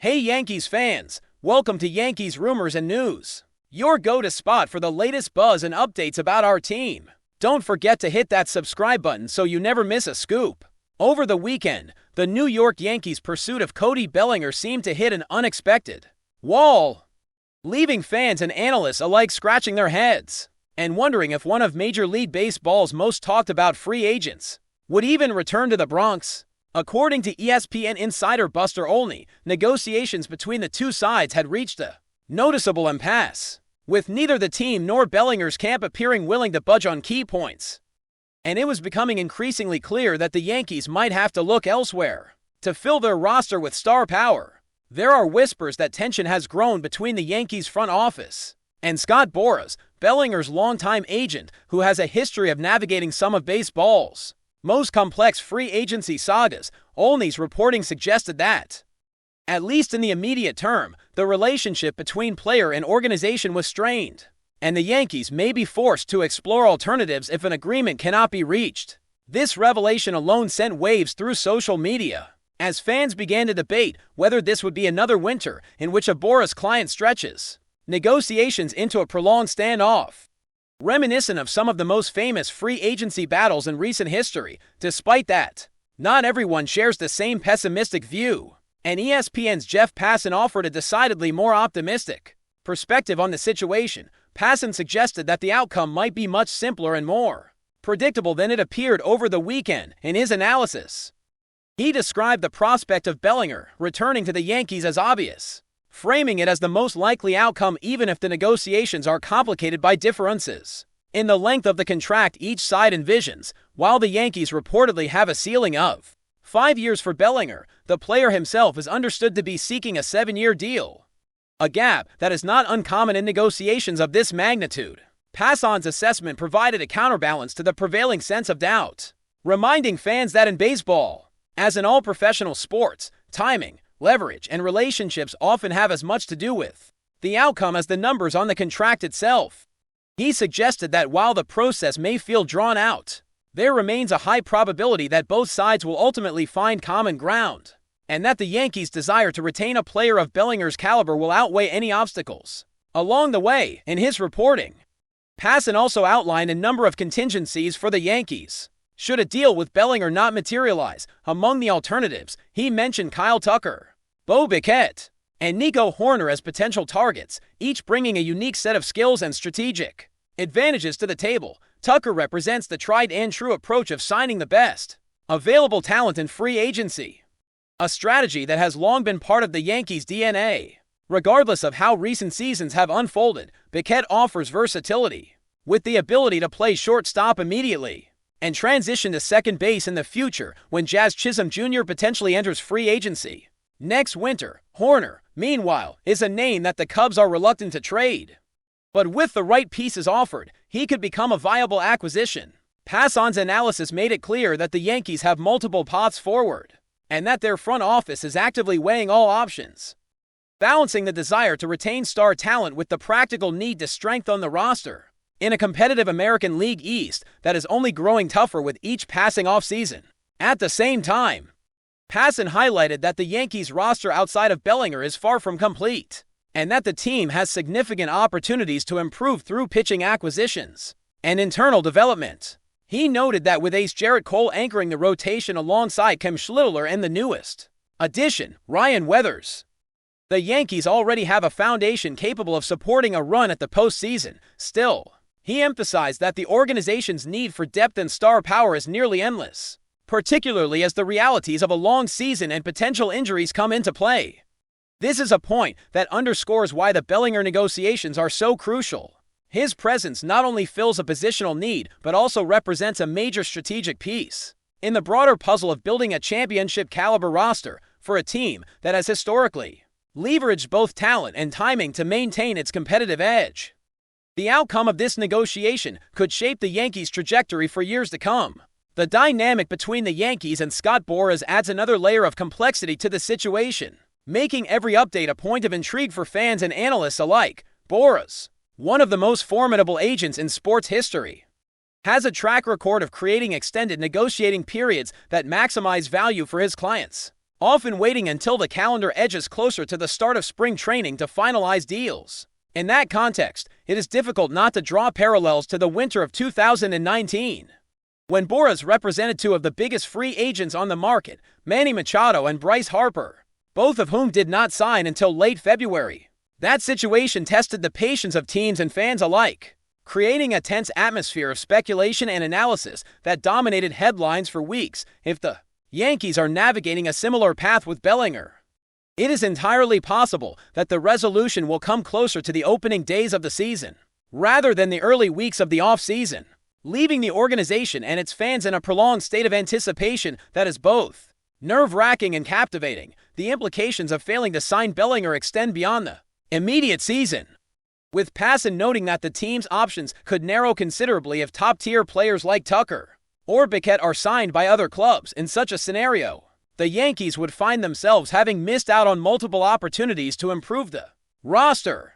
Hey Yankees fans, welcome to Yankees Rumors and News, your go-to spot for the latest buzz and updates about our team. Don't forget to hit that subscribe button so you never miss a scoop. Over the weekend, the New York Yankees' pursuit of Cody Bellinger seemed to hit an unexpected wall, leaving fans and analysts alike scratching their heads and wondering if one of Major League Baseball's most talked about free agents would even return to the Bronx. According to ESPN insider Buster Olney, negotiations between the two sides had reached a noticeable impasse, with neither the team nor Bellinger's camp appearing willing to budge on key points. And it was becoming increasingly clear that the Yankees might have to look elsewhere to fill their roster with star power. There are whispers that tension has grown between the Yankees front office and Scott Boras, Bellinger's longtime agent, who has a history of navigating some of baseball's most complex free agency sagas. Olney's reporting suggested that, at least in the immediate term, the relationship between player and organization was strained, and the Yankees may be forced to explore alternatives if an agreement cannot be reached. This revelation alone sent waves through social media, as fans began to debate whether this would be another winter in which a Boras client stretches negotiations into a prolonged standoff, reminiscent of some of the most famous free agency battles in recent history. Despite that, not everyone shares the same pessimistic view, and ESPN's Jeff Passan offered a decidedly more optimistic perspective on the situation. Passan suggested that the outcome might be much simpler and more predictable than it appeared over the weekend. In his analysis, he described the prospect of Bellinger returning to the Yankees as obvious, framing it as the most likely outcome even if the negotiations are complicated by differences in the length of the contract each side envisions. While the Yankees reportedly have a ceiling of 5 years for Bellinger, the player himself is understood to be seeking a 7-year deal, a gap that is not uncommon in negotiations of this magnitude. Passan's assessment provided a counterbalance to the prevailing sense of doubt, reminding fans that in baseball, as in all professional sports, timing, leverage, and relationships often have as much to do with the outcome as the numbers on the contract itself. He suggested that while the process may feel drawn out, there remains a high probability that both sides will ultimately find common ground, and that the Yankees' desire to retain a player of Bellinger's caliber will outweigh any obstacles along the way. In his reporting, Passan also outlined a number of contingencies for the Yankees should a deal with Bellinger not materialize. Among the alternatives, he mentioned Kyle Tucker, Bo Bichette, and Nico Hoerner as potential targets, each bringing a unique set of skills and strategic advantages to the table. Tucker represents the tried and true approach of signing the best available talent in free agency, a strategy that has long been part of the Yankees' DNA. Regardless of how recent seasons have unfolded, Bichette offers versatility, with the ability to play shortstop immediately and transition to second base in the future when Jazz Chisholm Jr. potentially enters free agency next winter. Hoerner, meanwhile, is a name that the Cubs are reluctant to trade, but with the right pieces offered, he could become a viable acquisition. Passan's analysis made it clear that the Yankees have multiple paths forward, and that their front office is actively weighing all options, balancing the desire to retain star talent with the practical need to strengthen the roster in a competitive American League East that is only growing tougher with each passing offseason. At the same time, Passan highlighted that the Yankees' roster outside of Bellinger is far from complete, and that the team has significant opportunities to improve through pitching acquisitions and internal development. He noted that with ace Jarrett Cole anchoring the rotation alongside Kim Schlittler and the newest addition, Ryan Weathers, the Yankees already have a foundation capable of supporting a run at the postseason. Still, he emphasized that the organization's need for depth and star power is nearly endless, particularly as the realities of a long season and potential injuries come into play. This is a point that underscores why the Bellinger negotiations are so crucial. His presence not only fills a positional need, but also represents a major strategic piece in the broader puzzle of building a championship-caliber roster for a team that has historically leveraged both talent and timing to maintain its competitive edge. The outcome of this negotiation could shape the Yankees' trajectory for years to come. The dynamic between the Yankees and Scott Boras adds another layer of complexity to the situation, making every update a point of intrigue for fans and analysts alike. Boras, one of the most formidable agents in sports history, has a track record of creating extended negotiating periods that maximize value for his clients. often waiting until the calendar edges closer to the start of spring training to finalize deals. In that context, it is difficult not to draw parallels to the winter of 2019, when Boras represented two of the biggest free agents on the market, Manny Machado and Bryce Harper, both of whom did not sign until late February. That situation tested the patience of teams and fans alike, creating a tense atmosphere of speculation and analysis that dominated headlines for weeks. If the Yankees are navigating a similar path with Bellinger, it is entirely possible that the resolution will come closer to the opening days of the season, rather than the early weeks of the off-season, leaving the organization and its fans in a prolonged state of anticipation that is both nerve-wracking and captivating. The implications of failing to sign Bellinger extend beyond the immediate season, with Passan noting that the team's options could narrow considerably if top-tier players like Tucker or Bichette are signed by other clubs. In such a scenario, the Yankees would find themselves having missed out on multiple opportunities to improve the roster,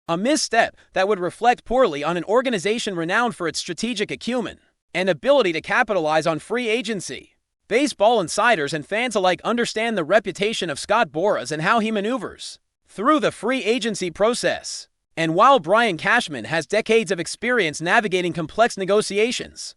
a misstep that would reflect poorly on an organization renowned for its strategic acumen and ability to capitalize on free agency. Baseball insiders and fans alike understand the reputation of Scott Boras and how he maneuvers through the free agency process. And while Brian Cashman has decades of experience navigating complex negotiations,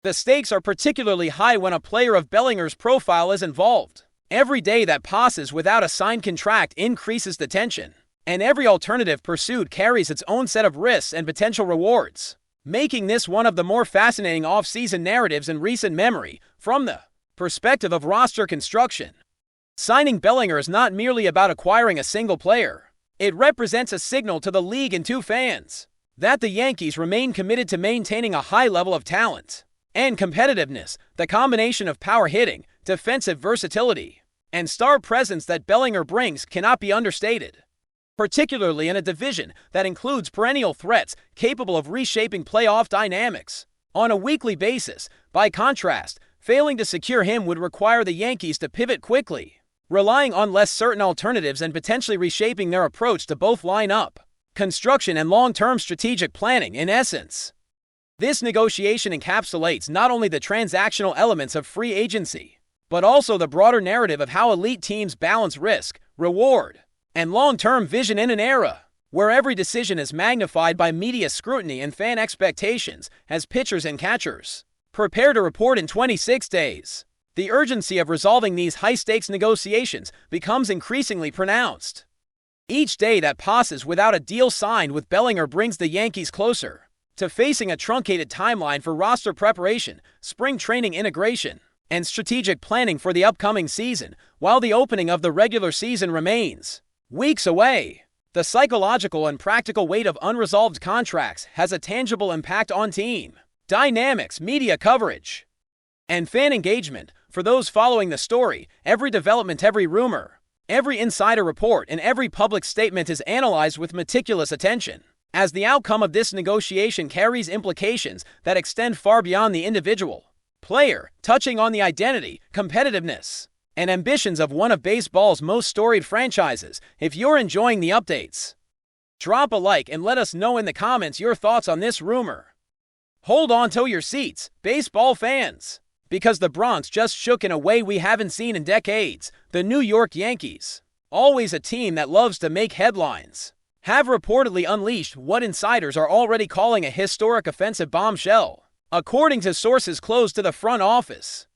the stakes are particularly high when a player of Bellinger's profile is involved. Every day that passes without a signed contract increases the tension, and every alternative pursued carries its own set of risks and potential rewards, making this one of the more fascinating off-season narratives in recent memory. From the perspective of roster construction, signing Bellinger is not merely about acquiring a single player. It represents a signal to the league and to fans that the Yankees remain committed to maintaining a high level of talent and competitiveness. The combination of power hitting, defensive versatility, and star presence that Bellinger brings cannot be understated, particularly in a division that includes perennial threats capable of reshaping playoff dynamics on a weekly basis. By contrast, failing to secure him would require the Yankees to pivot quickly, relying on less certain alternatives and potentially reshaping their approach to both lineup construction and long-term strategic planning. In essence, this negotiation encapsulates not only the transactional elements of free agency, but also the broader narrative of how elite teams balance risk, reward, and long-term vision in an era where every decision is magnified by media scrutiny and fan expectations. As pitchers and catchers prepare to report in 26 days, the urgency of resolving these high-stakes negotiations becomes increasingly pronounced. Each day that passes without a deal signed with Bellinger brings the Yankees closer to facing a truncated timeline for roster preparation, spring training integration, and strategic planning for the upcoming season. While the opening of the regular season remains weeks away, the psychological and practical weight of unresolved contracts has a tangible impact on team dynamics, media coverage, and fan engagement. For those following the story, every development, every rumor, every insider report, and every public statement is analyzed with meticulous attention, as the outcome of this negotiation carries implications that extend far beyond the individual player, touching on the identity, competitiveness, and ambitions of one of baseball's most storied franchises. If you're enjoying the updates, drop a like and let us know in the comments your thoughts on this rumor. Hold on to your seats, baseball fans, because the Bronx just shook in a way we haven't seen in decades. The New York Yankees, always a team that loves to make headlines, have reportedly unleashed what insiders are already calling a historic offensive bombshell. According to sources close to the front office,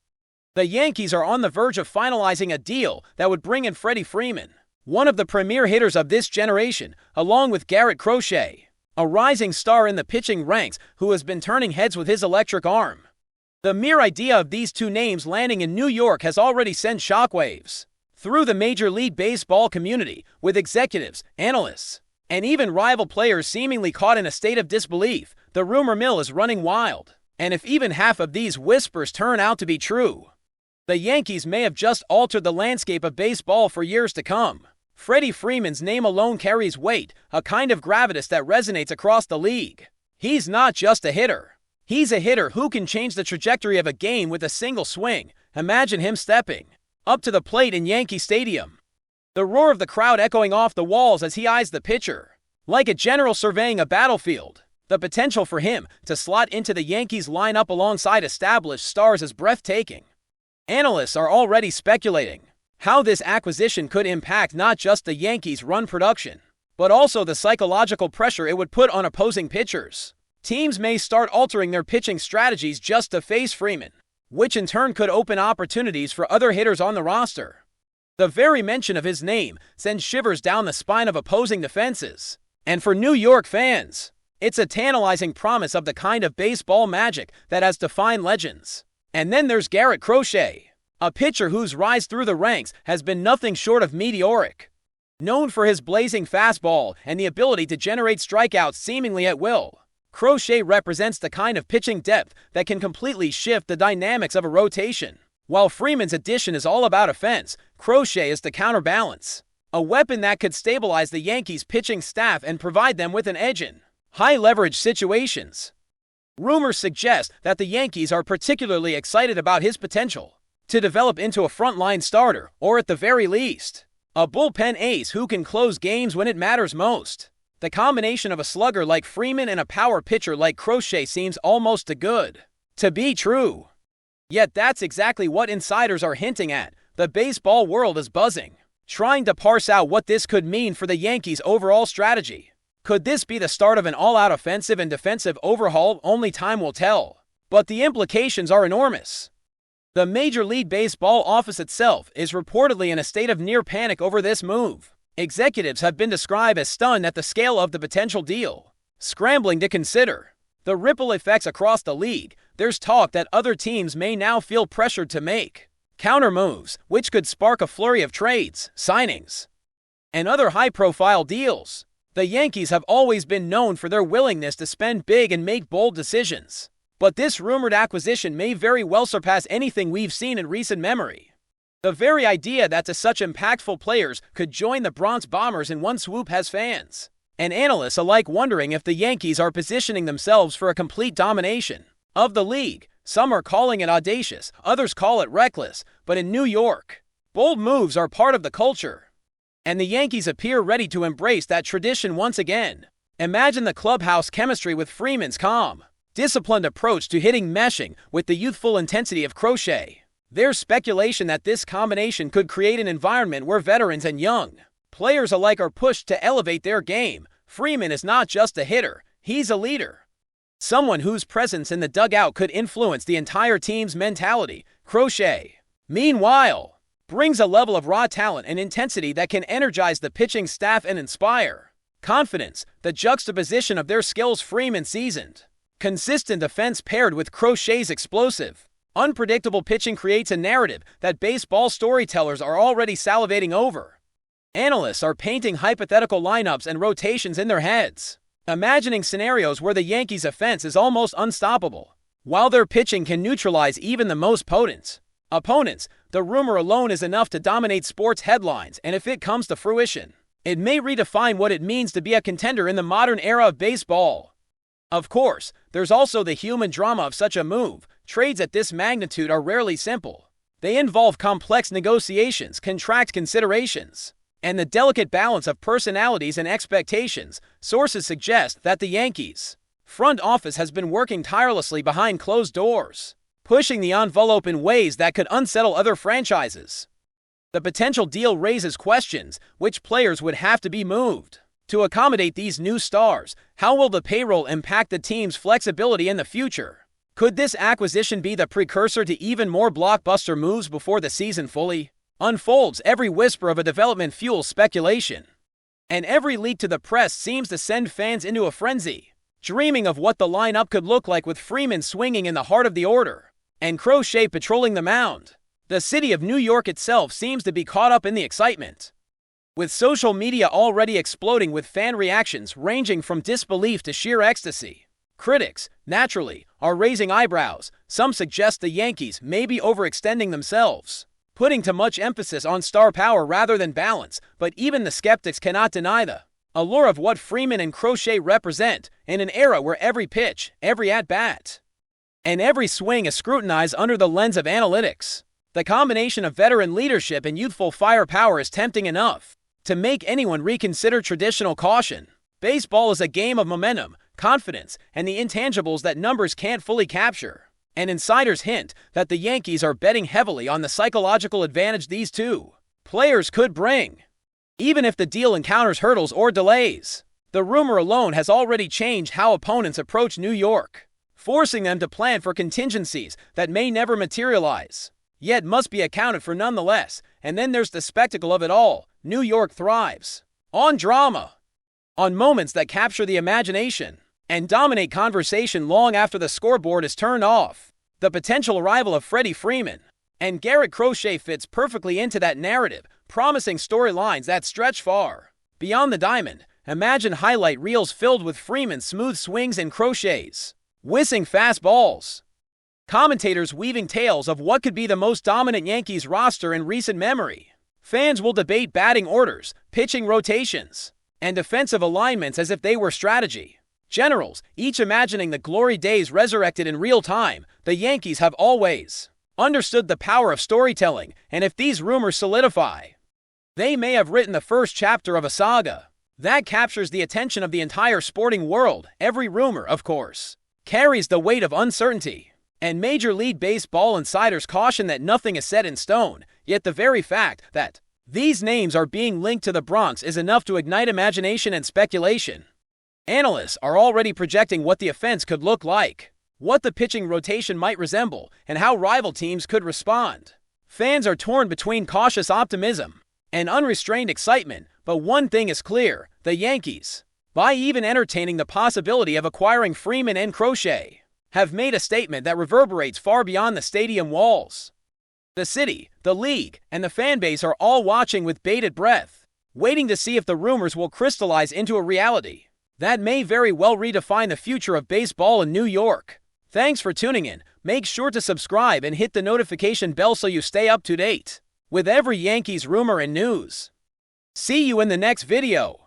the Yankees are on the verge of finalizing a deal that would bring in Freddie Freeman, one of the premier hitters of this generation, along with Garrett Crochet, a rising star in the pitching ranks who has been turning heads with his electric arm. The mere idea of these two names landing in New York has already sent shockwaves through the Major League Baseball community, with executives, analysts, and even rival players seemingly caught in a state of disbelief. The rumor mill is running wild, and if even half of these whispers turn out to be true, the Yankees may have just altered the landscape of baseball for years to come. Freddie Freeman's name alone carries weight, a kind of gravitas that resonates across the league. He's not just a hitter. He's a hitter who can change the trajectory of a game with a single swing. Imagine him stepping up to the plate in Yankee Stadium, the roar of the crowd echoing off the walls as he eyes the pitcher, like a general surveying a battlefield. The potential for him to slot into the Yankees lineup alongside established stars is breathtaking. Analysts are already speculating how this acquisition could impact not just the Yankees' run production, but also the psychological pressure it would put on opposing pitchers. Teams may start altering their pitching strategies just to face Freeman, which in turn could open opportunities for other hitters on the roster. The very mention of his name sends shivers down the spine of opposing defenses. And for New York fans, it's a tantalizing promise of the kind of baseball magic that has defined legends. And then there's Garrett Crochet, a pitcher whose rise through the ranks has been nothing short of meteoric. Known for his blazing fastball and the ability to generate strikeouts seemingly at will, Crochet represents the kind of pitching depth that can completely shift the dynamics of a rotation. While Freeman's addition is all about offense, Crochet is the counterbalance, a weapon that could stabilize the Yankees' pitching staff and provide them with an edge in high-leverage situations. Rumors suggest that the Yankees are particularly excited about his potential to develop into a frontline starter, or at the very least, a bullpen ace who can close games when it matters most. The combination of a slugger like Freeman and a power pitcher like Crochet seems almost too good to be true. Yet that's exactly what insiders are hinting at. The baseball world is buzzing, trying to parse out what this could mean for the Yankees' overall strategy. Could this be the start of an all-out offensive and defensive overhaul? Only time will tell. But the implications are enormous. The Major League Baseball office itself is reportedly in a state of near panic over this move. Executives have been described as stunned at the scale of the potential deal, scrambling to consider the ripple effects across the league. There's talk that other teams may now feel pressured to make counter moves, which could spark a flurry of trades, signings, and other high-profile deals. The Yankees have always been known for their willingness to spend big and make bold decisions, but this rumored acquisition may very well surpass anything we've seen in recent memory. The very idea that such impactful players could join the Bronx Bombers in one swoop has fans and analysts alike wondering if the Yankees are positioning themselves for a complete domination of the league. Some are calling it audacious, others call it reckless, but in New York, bold moves are part of the culture, and the Yankees appear ready to embrace that tradition once again. Imagine the clubhouse chemistry with Freeman's calm, disciplined approach to hitting meshing with the youthful intensity of Crochet. There's speculation that this combination could create an environment where veterans and young players alike are pushed to elevate their game. Freeman is not just a hitter, he's a leader. Someone whose presence in the dugout could influence the entire team's mentality. Crochet, meanwhile, brings a level of raw talent and intensity that can energize the pitching staff and inspire confidence. The juxtaposition of their skills, Freeman's seasoned, consistent defense paired with Crochet's explosive, unpredictable pitching, creates a narrative that baseball storytellers are already salivating over. Analysts are painting hypothetical lineups and rotations in their heads, imagining scenarios where the Yankees' offense is almost unstoppable, while their pitching can neutralize even the most potent opponents. The rumor alone is enough to dominate sports headlines, and if it comes to fruition, it may redefine what it means to be a contender in the modern era of baseball. Of course, there's also the human drama of such a move. Trades at this magnitude are rarely simple. They involve complex negotiations, contract considerations, and the delicate balance of personalities and expectations. Sources suggest that the Yankees' front office has been working tirelessly behind closed doors, pushing the envelope in ways that could unsettle other franchises. The potential deal raises questions: which players would have to be moved to accommodate these new stars? How will the payroll impact the team's flexibility in the future? Could this acquisition be the precursor to even more blockbuster moves before the season fully unfolds? Every whisper of a development fuels speculation, and every leak to the press seems to send fans into a frenzy, dreaming of what the lineup could look like with Freeman swinging in the heart of the order and Crochet patrolling the mound. The city of New York itself seems to be caught up in the excitement, with social media already exploding with fan reactions ranging from disbelief to sheer ecstasy. Critics, naturally, are raising eyebrows. Some suggest the Yankees may be overextending themselves, putting too much emphasis on star power rather than balance, but even the skeptics cannot deny the allure of what Freeman and Crochet represent in an era where every pitch, every at-bat, and every swing is scrutinized under the lens of analytics. The combination of veteran leadership and youthful firepower is tempting enough to make anyone reconsider traditional caution. Baseball is a game of momentum, confidence, and the intangibles that numbers can't fully capture. And insiders hint that the Yankees are betting heavily on the psychological advantage these two players could bring. Even if the deal encounters hurdles or delays, the rumor alone has already changed how opponents approach New York, forcing them to plan for contingencies that may never materialize, yet must be accounted for nonetheless. And then there's the spectacle of it all. New York thrives on drama, on moments that capture the imagination and dominate conversation long after the scoreboard is turned off. The potential arrival of Freddie Freeman and Garrett Crochet fits perfectly into that narrative, promising storylines that stretch far beyond the diamond. Imagine highlight reels filled with Freeman's smooth swings and Crochet's whizzing fastballs. Commentators weaving tales of what could be the most dominant Yankees roster in recent memory. Fans will debate batting orders, pitching rotations, and defensive alignments as if they were strategy. Generals, each imagining the glory days resurrected in real time. The Yankees have always understood the power of storytelling, and if these rumors solidify, they may have written the first chapter of a saga that captures the attention of the entire sporting world. Every rumor, of course, carries the weight of uncertainty, and Major League Baseball insiders caution that nothing is set in stone. Yet the very fact that these names are being linked to the Bronx is enough to ignite imagination and speculation. Analysts are already projecting what the offense could look like, what the pitching rotation might resemble, and how rival teams could respond. Fans are torn between cautious optimism and unrestrained excitement, but one thing is clear: the Yankees, by even entertaining the possibility of acquiring Freeman and Crochet, have made a statement that reverberates far beyond the stadium walls. The city, the league, and the fan base are all watching with bated breath, waiting to see if the rumors will crystallize into a reality that may very well redefine the future of baseball in New York. Thanks for tuning in. Make sure to subscribe and hit the notification bell so you stay up to date with every Yankees rumor and news. See you in the next video.